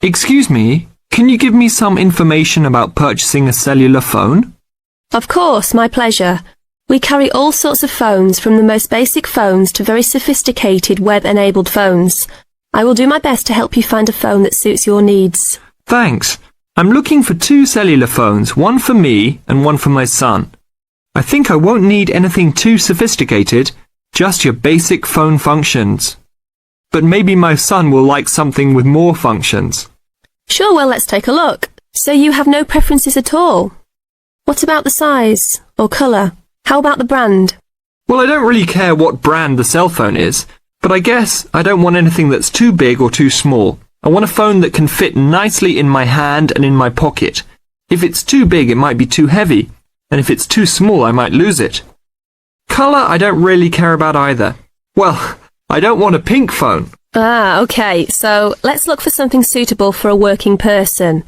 Excuse me, can you give me some information about purchasing a cellular phone? Of course, my pleasure. We carry all sorts of phones, from the most basic phones to very sophisticated web-enabled phones. I will do my best to help you find a phone that suits your needs. Thanks. I'm looking for 2 cellular phones, one for me and one for my son. I think I won't need anything too sophisticated, just your basic phone functions. But maybe my son will like something with more functions. Sure, well, let's take a look. So you have no preferences at all? What about the size or colour? How about the brand? Well, I don't really care what brand the cell phone is, but I guess I don't want anything that's too big or too small. I want a phone that can fit nicely in my hand and in my pocket. If it's too big, it might be too heavy, and if it's too small, I might lose it. Colour, I don't really care about either. Well, I don't want a pink phone. Ah, okay, so let's look for something suitable for a working person.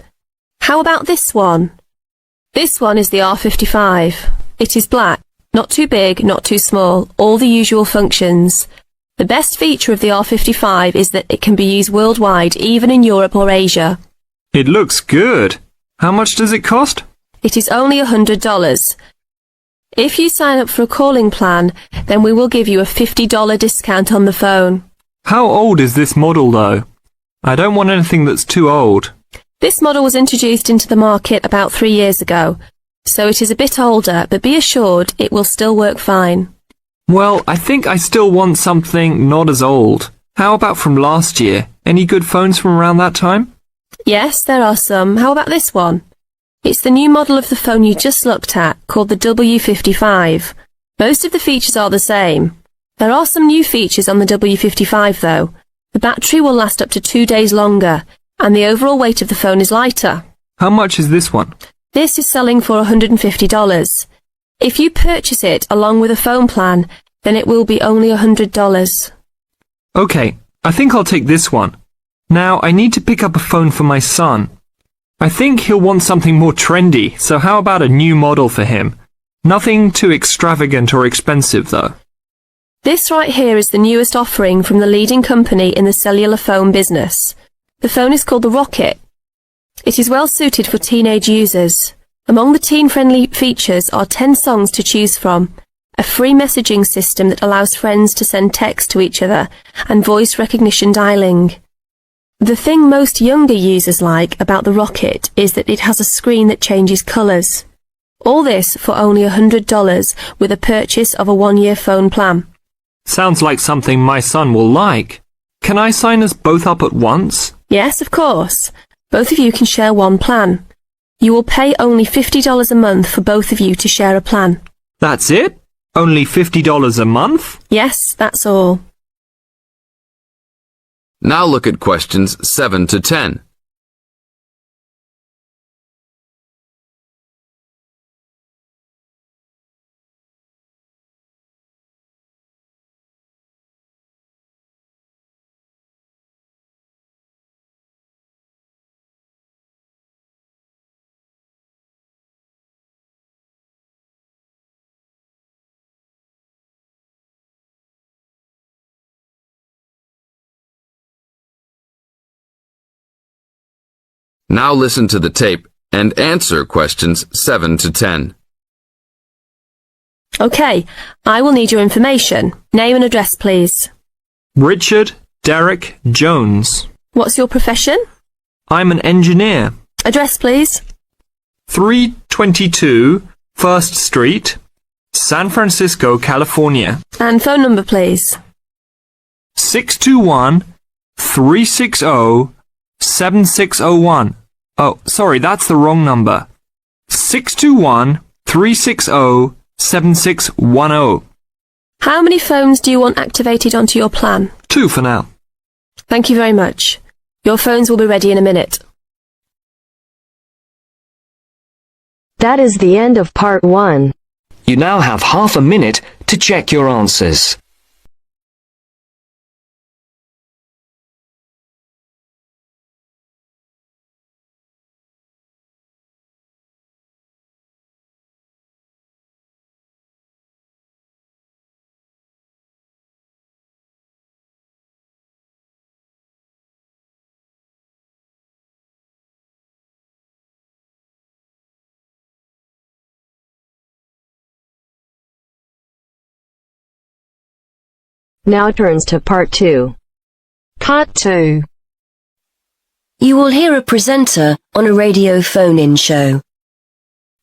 How about this one? This one is the R55. It is black, not too big, not too small, all the usual functions. The best feature of the R55 is that it can be used worldwide, even in Europe or Asia. It looks good. How much does it cost? It is only $100. If you sign up for a calling plan, then we will give you a $50 discount on the phone. How old is this model, though? I don't want anything that's too old. This model was introduced into the market about 3 years ago, so it is a bit older, but be assured it will still work fine. Well, I think I still want something not as old. How about from last year? Any good phones from around that time? Yes, there are some. How about this one? It's the new model of the phone you just looked at, called the W55. Most of the features are the same. There are some new features on the W55 though. The battery will last up to 2 days longer, and the overall weight of the phone is lighter. How much is this one? This is selling for $150. If you purchase it along with a phone plan, then it will be only $100. Okay, I think I'll take this one. Now, I need to pick up a phone for my son. I think he'll want something more trendy, so how about a new model for him? Nothing too extravagant or expensive, though. This right here is the newest offering from the leading company in the cellular phone business. The phone is called the Rocket. It is well suited for teenage users. Among the teen-friendly features are 10 songs to choose from, a free messaging system that allows friends to send text to each other, and voice recognition dialing. The thing most younger users like about the Rocket is that it has a screen that changes colours. All this for only $100 with a purchase of a 1-year phone plan. Sounds like something my son will like. Can I sign us both up at once? Yes, of course. Both of you can share one plan. You will pay only $50 a month for both of you to share a plan. That's it? Only $50 a month? Yes, that's all. Now look at questions 7 to 10. Now listen to the tape and answer questions 7 to 10. Okay, I will need your information. Name and address, please. Richard Derek Jones. What's your profession? I'm an engineer. Address, please. 322 First Street, San Francisco, California. And phone number, please. 621-360-7601. Oh, sorry, that's the wrong number. 621-360-7610. How many phones do you want activated onto your plan? 2 for now. Thank you very much. Your phones will be ready in a minute. That is the end of part 1. You now have half a minute to check your answers. Now turns to part 2. Part 2. You will hear a presenter on a radio phone-in show.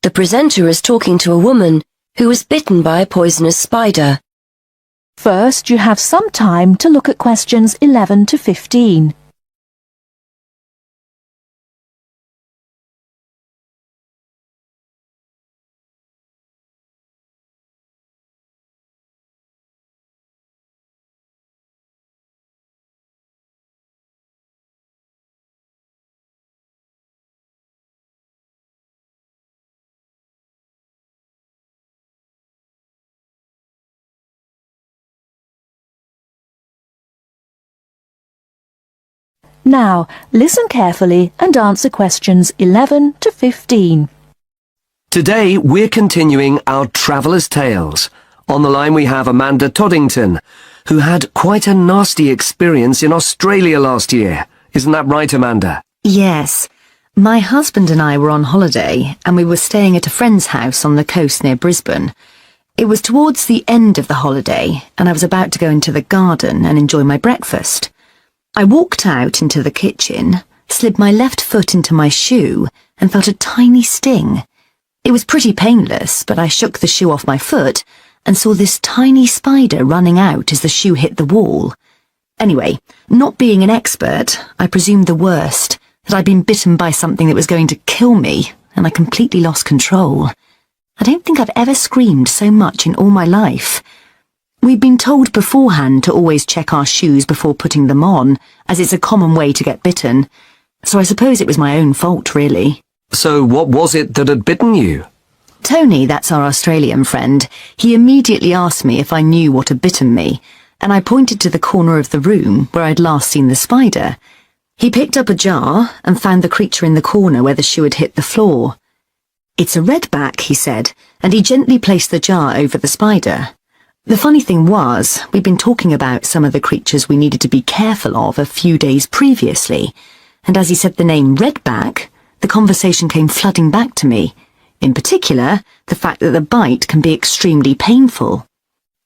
The presenter is talking to a woman who was bitten by a poisonous spider. First, you have some time to look at questions 11 to 15. Now, listen carefully and answer questions 11 to 15. Today, we're continuing our Traveller's Tales. On the line we have Amanda Toddington, who had quite a nasty experience in Australia last year. Isn't that right, Amanda? Yes. My husband and I were on holiday, and we were staying at a friend's house on the coast near Brisbane. It was towards the end of the holiday, and I was about to go into the garden and enjoy my breakfast. I walked out into the kitchen, slid my left foot into my shoe, and felt a tiny sting. It was pretty painless, but I shook the shoe off my foot and saw this tiny spider running out as the shoe hit the wall. Anyway, not being an expert, I presumed the worst, that I'd been bitten by something that was going to kill me, and I completely lost control. I don't think I've ever screamed so much in all my life. We'd been told beforehand to always check our shoes before putting them on, as it's a common way to get bitten. So I suppose it was my own fault, really. So what was it that had bitten you? Tony, that's our Australian friend, he immediately asked me if I knew what had bitten me, and I pointed to the corner of the room where I'd last seen the spider. He picked up a jar and found the creature in the corner where the shoe had hit the floor. "It's a redback," he said, and he gently placed the jar over the spider. The funny thing was, we'd been talking about some of the creatures we needed to be careful of a few days previously, and as he said the name redback, the conversation came flooding back to me. In particular, the fact that the bite can be extremely painful.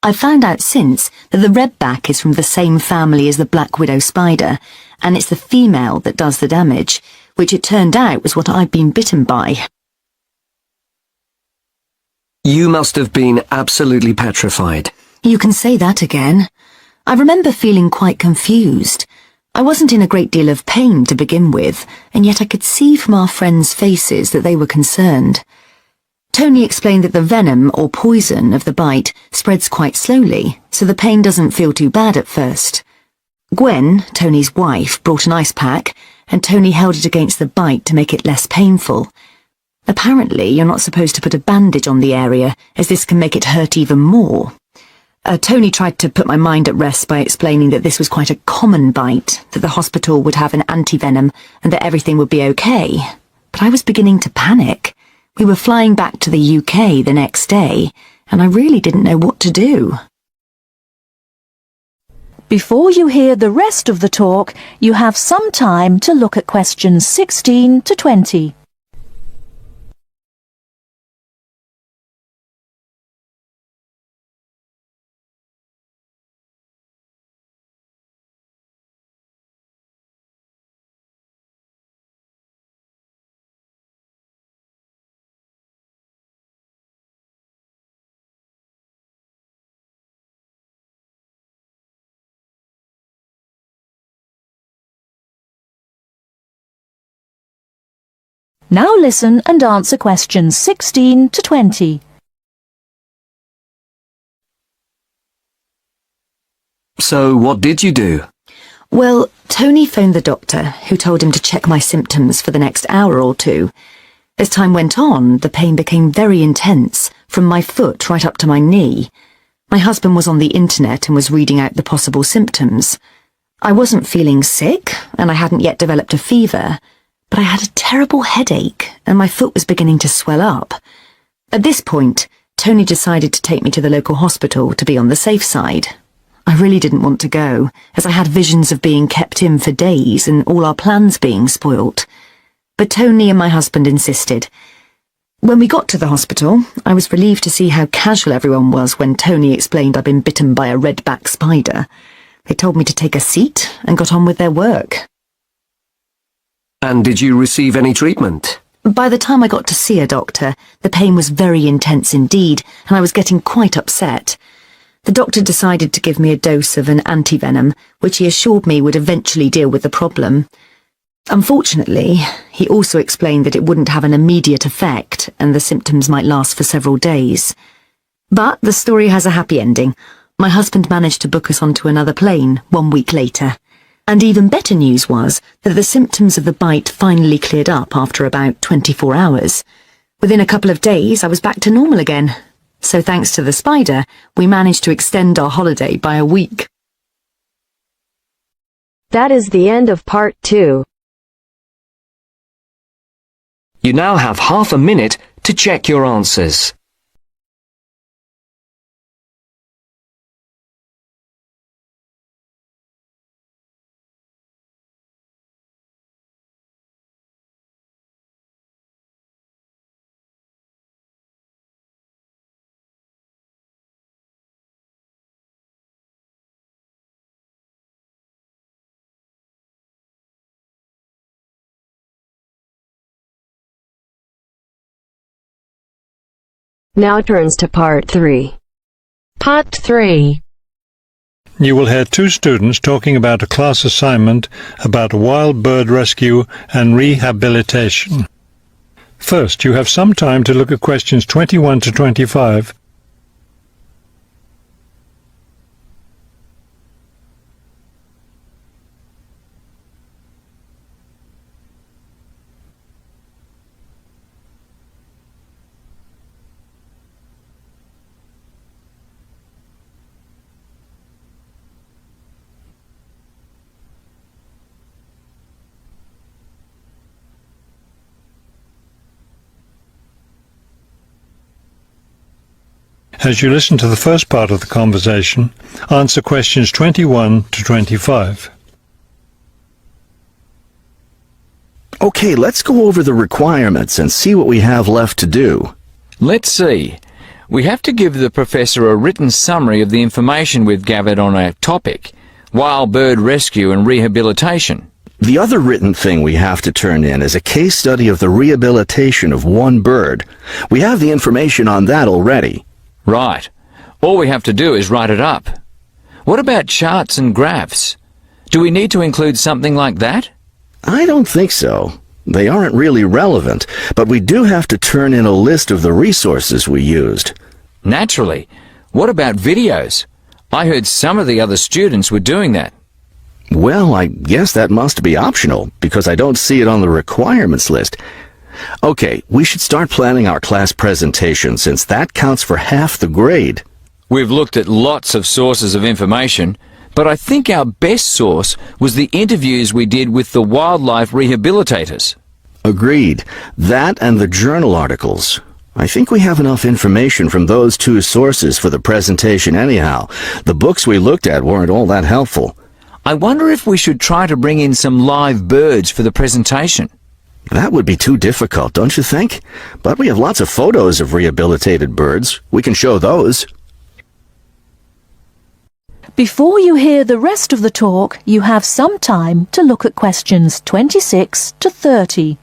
I've found out since that the redback is from the same family as the black widow spider, and it's the female that does the damage, which it turned out was what I'd been bitten by. You must have been absolutely petrified. You can say that again. I remember feeling quite confused. I wasn't in a great deal of pain to begin with, and yet I could see from our friends' faces that they were concerned. Tony explained that the venom or poison of the bite spreads quite slowly, so the pain doesn't feel too bad at first. Gwen, Tony's wife, brought an ice pack, and Tony held it against the bite to make it less painful. Apparently, you're not supposed to put a bandage on the area, as this can make it hurt even more. Tony tried to put my mind at rest by explaining that this was quite a common bite, that the hospital would have an antivenom, and that everything would be okay. But I was beginning to panic. We were flying back to the UK the next day, and I really didn't know what to do. Before you hear the rest of the talk, you have some time to look at questions 16 to 20. Now listen and answer questions 16 to 20. So what did you do? Well, Tony phoned the doctor, who told him to check my symptoms for the next hour or two. As time went on, the pain became very intense, from my foot right up to my knee. My husband was on the internet and was reading out the possible symptoms. I wasn't feeling sick, and I hadn't yet developed a fever, but I had a terrible headache, and my foot was beginning to swell up. At this point, Tony decided to take me to the local hospital to be on the safe side. I really didn't want to go, as I had visions of being kept in for days and all our plans being spoilt. But Tony and my husband insisted. When we got to the hospital, I was relieved to see how casual everyone was when Tony explained I'd been bitten by a red-back spider. They told me to take a seat and got on with their work. And did you receive any treatment? By the time I got to see a doctor, the pain was very intense indeed, and I was getting quite upset. The doctor decided to give me a dose of an antivenom, which he assured me would eventually deal with the problem. Unfortunately, he also explained that it wouldn't have an immediate effect and the symptoms might last for several days. But the story has a happy ending. My husband managed to book us onto another plane 1 week later. And even better news was that the symptoms of the bite finally cleared up after about 24 hours. Within a couple of days, I was back to normal again. So thanks to the spider, we managed to extend our holiday by a week. That is the end of part 2. You now have half a minute to check your answers. Now turns to part 3. Part 3. You will hear two students talking about a class assignment about wild bird rescue and rehabilitation. First, you have some time to look at questions 21 to 25. As you listen to the first part of the conversation, answer questions 21 to 25. Okay, let's go over the requirements and see what we have left to do. Let's see. We have to give the professor a written summary of the information we've gathered on a topic, wild bird rescue and rehabilitation. The other written thing we have to turn in is a case study of the rehabilitation of one bird. We have the information on that already. Right. All we have to do is write it up. What about charts and graphs? Do we need to include something like that? I don't think so. They aren't really relevant, but we do have to turn in a list of the resources we used. Naturally. What about videos? I heard some of the other students were doing that. Well, I guess that must be optional, because I don't see it on the requirements list. Okay, we should start planning our class presentation, since that counts for half the grade. We've looked at lots of sources of information, but I think our best source was the interviews we did with the wildlife rehabilitators. Agreed. That and the journal articles. I think we have enough information from those two sources for the presentation anyhow. The books we looked at weren't all that helpful. I wonder if we should try to bring in some live birds for the presentation. That would be too difficult, don't you think? But we have lots of photos of rehabilitated birds. We can show those. Before you hear the rest of the talk, you have some time to look at questions 26 to 30.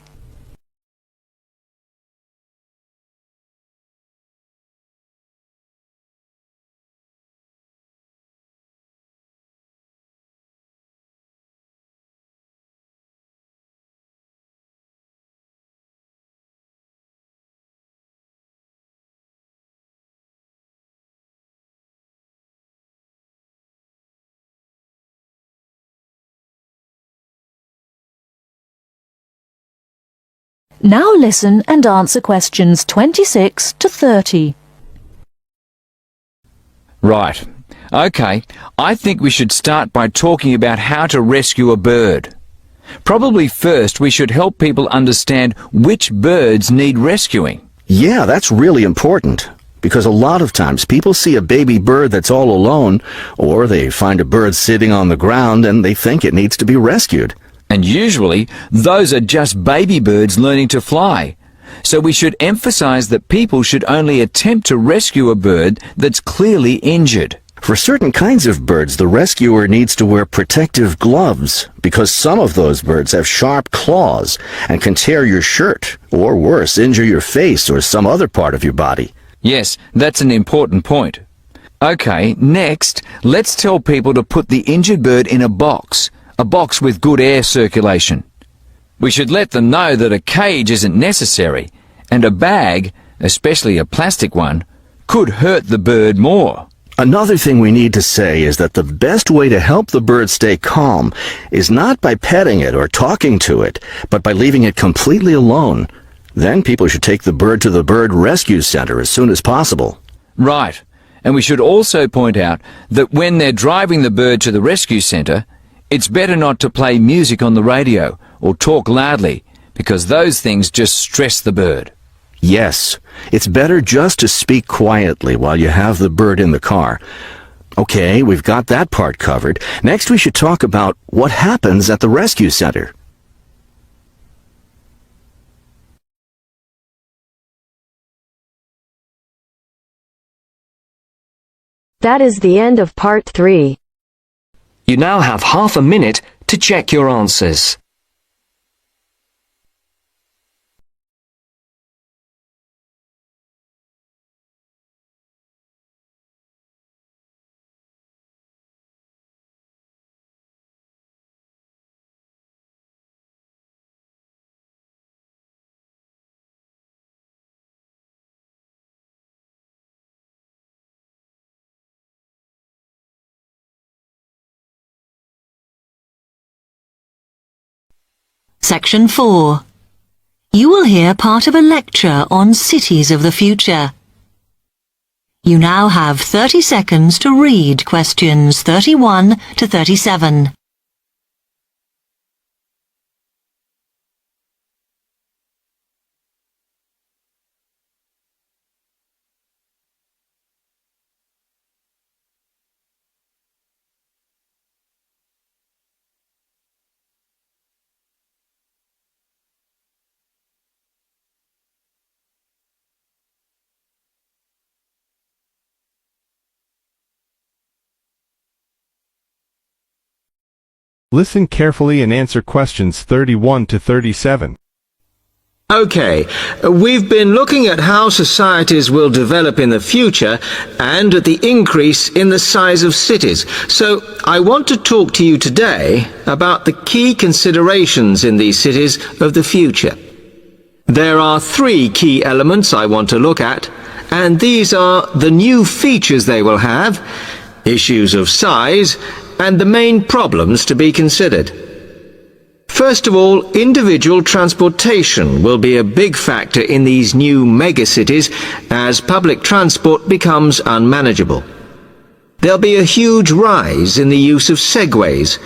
Now listen and answer questions 26 to 30. Right. Okay, I think we should start by talking about how to rescue a bird. Probably first we should help people understand which birds need rescuing. Yeah, that's really important. Because a lot of times people see a baby bird that's all alone, or they find a bird sitting on the ground and they think it needs to be rescued. And usually, those are just baby birds learning to fly. so we should emphasize that people should only attempt to rescue a bird that's clearly injured. For certain kinds of birds, the rescuer needs to wear protective gloves because some of those birds have sharp claws and can tear your shirt, or worse, injure your face or some other part of your body. Yes, that's an important point. Okay, next, let's tell people to put the injured bird in a box with good air circulation. We should let them know that a cage isn't necessary, and a bag, especially a plastic one, could hurt the bird more. Another thing we need to say is that the best way to help the bird stay calm is not by petting it or talking to it, but by leaving it completely alone. Then people should take the bird to the bird rescue center as soon as possible. Right, and we should also point out that when they're driving the bird to the rescue center, it's better not to play music on the radio or talk loudly, because those things just stress the bird. Yes, it's better just to speak quietly while you have the bird in the car. Okay, we've got that part covered. Next we should talk about what happens at the rescue center. That is the end of part 3. You now have half a minute to check your answers. Section 4. You will hear part of a lecture on cities of the future. You now have 30 seconds to read questions 31 to 37. Listen carefully and answer questions 31 to 37. Okay, we've been looking at how societies will develop in the future and at the increase in the size of cities. So I want to talk to you today about the key considerations in these cities of the future. There are 3 key elements I want to look at, and these are the new features they will have, issues of size, and the main problems to be considered. First of all, individual transportation will be a big factor in these new megacities as public transport becomes unmanageable. There'll be a huge rise in the use of segways,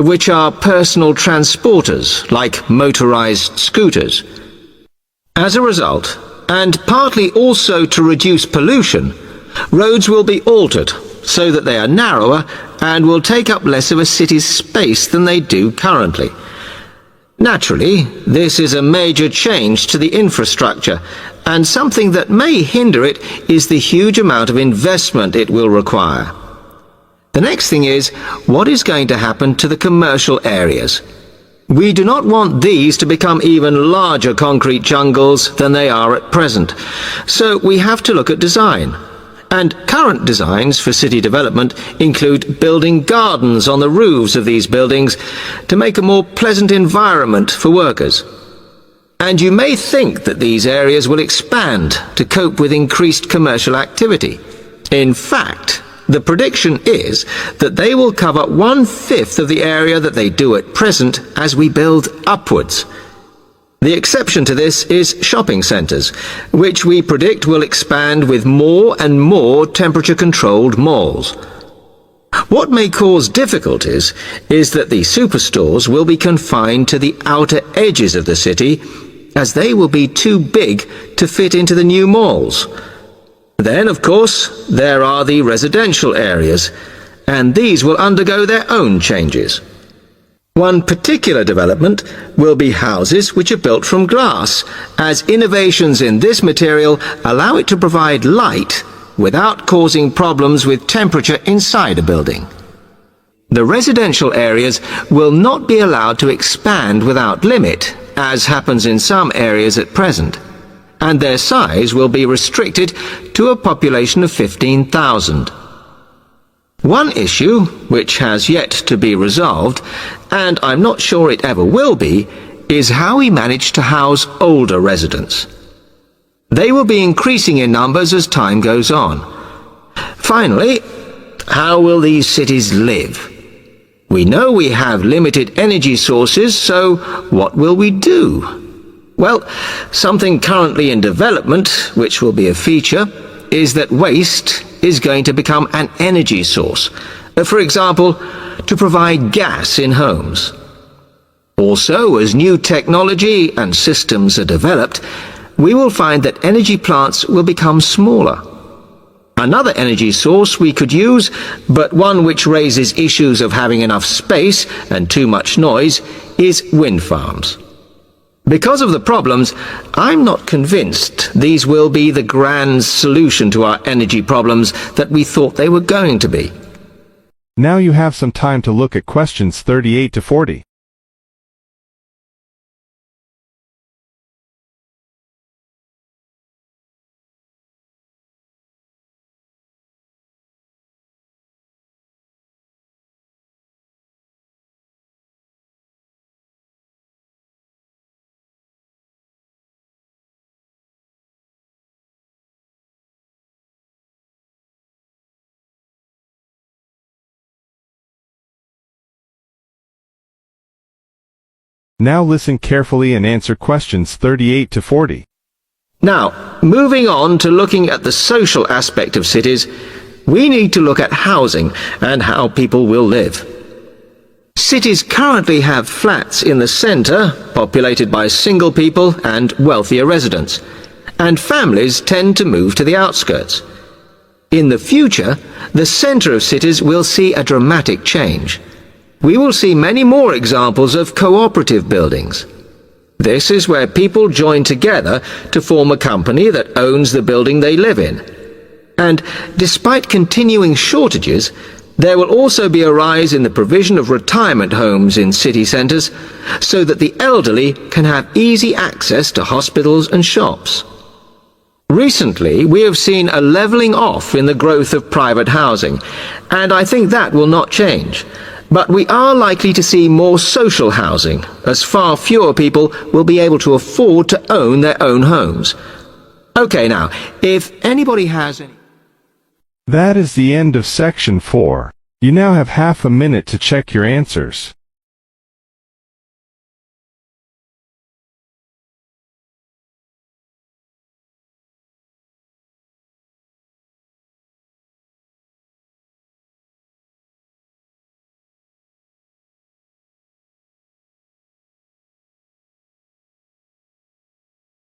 which are personal transporters like motorized scooters. As a result, and partly also to reduce pollution, roads will be altered so that they are narrower and will take up less of a city's space than they do currently. Naturally, this is a major change to the infrastructure, and something that may hinder it is the huge amount of investment it will require. The next thing is, what is going to happen to the commercial areas? We do not want these to become even larger concrete jungles than they are at present, so we have to look at design. And current designs for city development include building gardens on the roofs of these buildings to make a more pleasant environment for workers. And you may think that these areas will expand to cope with increased commercial activity. In fact, the prediction is that they will cover 1/5 of the area that they do at present as we build upwards. The exception to this is shopping centres, which we predict will expand with more and more temperature-controlled malls. What may cause difficulties is that the superstores will be confined to the outer edges of the city, as they will be too big to fit into the new malls. Then, of course, there are the residential areas, and these will undergo their own changes. One particular development will be houses which are built from glass, as innovations in this material allow it to provide light without causing problems with temperature inside a building. The residential areas will not be allowed to expand without limit, as happens in some areas at present, and their size will be restricted to a population of 15,000. One issue, which has yet to be resolved, and I'm not sure it ever will be, is how we manage to house older residents. They will be increasing in numbers as time goes on. Finally, how will these cities live? We know we have limited energy sources, so what will we do? Well, something currently in development, which will be a feature, is that waste is going to become an energy source. For example, to provide gas in homes. Also, as new technology and systems are developed, we will find that energy plants will become smaller. Another energy source we could use, but one which raises issues of having enough space and too much noise, is wind farms. Because of the problems, I'm not convinced these will be the grand solution to our energy problems that we thought they were going to be. Now you have some time to look at questions 38 to 40. Now listen carefully and answer questions 38 to 40. Now, moving on to looking at the social aspect of cities, we need to look at housing and how people will live. Cities currently have flats in the centre, populated by single people and wealthier residents, and families tend to move to the outskirts. In the future, the centre of cities will see a dramatic change. We will see many more examples of cooperative buildings. This is where people join together to form a company that owns the building they live in. And despite continuing shortages, there will also be a rise in the provision of retirement homes in city centres, so that the elderly can have easy access to hospitals and shops. Recently, we have seen a levelling off in the growth of private housing, and I think that will not change. But we are likely to see more social housing, as far fewer people will be able to afford to own their own homes. Okay, now, if anybody has any... That is the end of section 4. You now have half a minute to check your answers.